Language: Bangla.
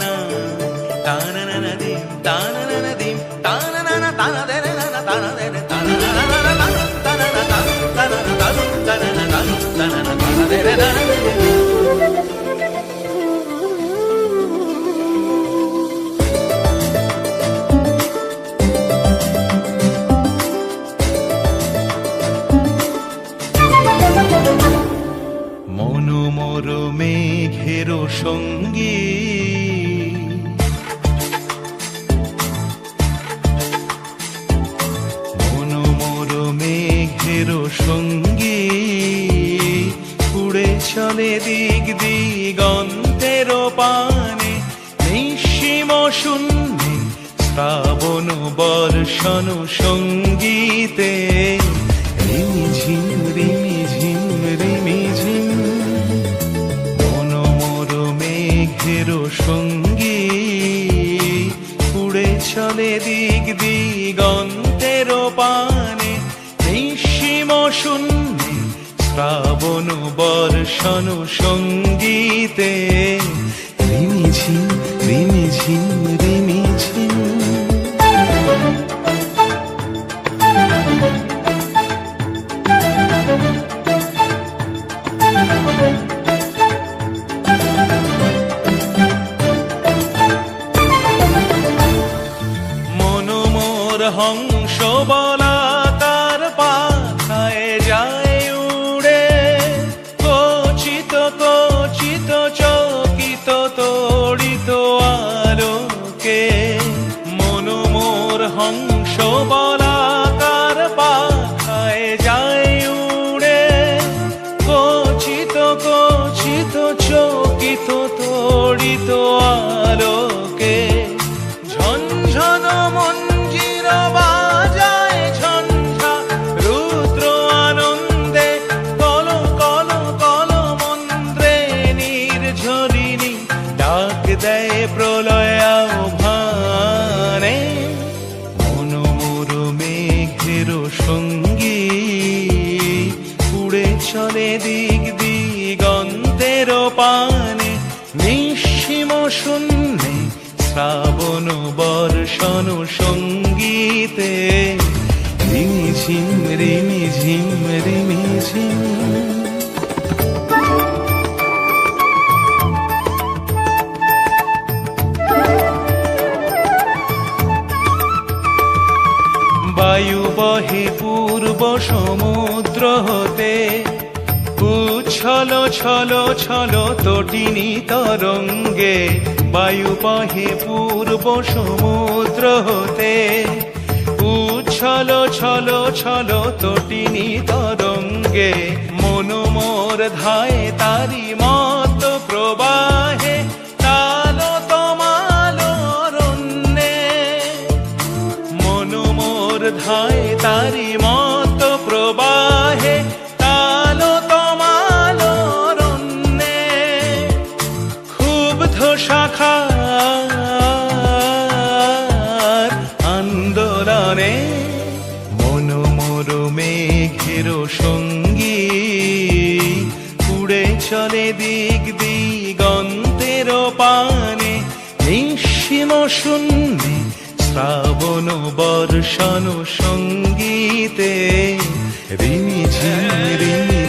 না তানা না না দিম তানা না না দিম তানা না না তানা দে না না তানা দে না তানা না না না তানা না তানা তানা না তানা তানা না তানা না তানা দে না মনোমর মেঘের সঙ্গী মনোমর মেঘের সঙ্গী উড়ে চলে দিক দিগন্তের পানে নিঃসীম শূন্যে শ্রাবণ বর্ষণ সঙ্গীতে রিমিঝিম রিমিঝিম রিমিঝিম মনোমর মেঘের সঙ্গী উড়ে চলে দিক দিগন্তের পানে নিঃসীম শূন্যে শ্রাবণ বর্ষণ সঙ্গীতে রিমিঝিম রিমিঝিম রিমিঝিম মনোমর হংস বলাকার পাখায় যায় উড়ে কচিত কচিত চকিত তড়িত আলোকে মনোমর হংস বলাকার পাখায় যায় উড়ে কচিত কচিত চকিত তড়িত আলোকে ঝনঝন মঞ্জির বাজায় ঝঞ্ঝা রুদ্র আনন্দে কল কল কল মন্ত্রে নির্ঝরিণী ডাক দেয় প্রলয় আহ্বানে মনোমর মেঘের সঙ্গী উড়ে চলে দিক দিগন্তের পানে নিঃসীম শূন্যে শ্রাবণ বর্ষণ সঙ্গীতে রিমিঝিম রিমিঝিম রিমিঝিম বায়ু বহে পূর্ব সমুদ্র হতে উচ্ছল ছল ছল তটিনী তরঙ্গে বায়ু বহে পূর্ব সমুদ্র হতে উচ্ছল ছল ছল তটিনী তরঙ্গে মনোমর ধায় তারি মত প্রবাহে তালো তমালো অরণ্যে মনোমর ধায় তারি মত প্রবাহে তালো তমালো অরণ্যে ক্ষুব্ধ শাখার আন্দোলনে মনোমর মেঘের সঙ্গী উড়ে চলে দিক দিগন্তের পানে নিঃসীম শূন্যে শ্রাবণ বর্ষণ সঙ্গীতে রিমিঝিম রিমি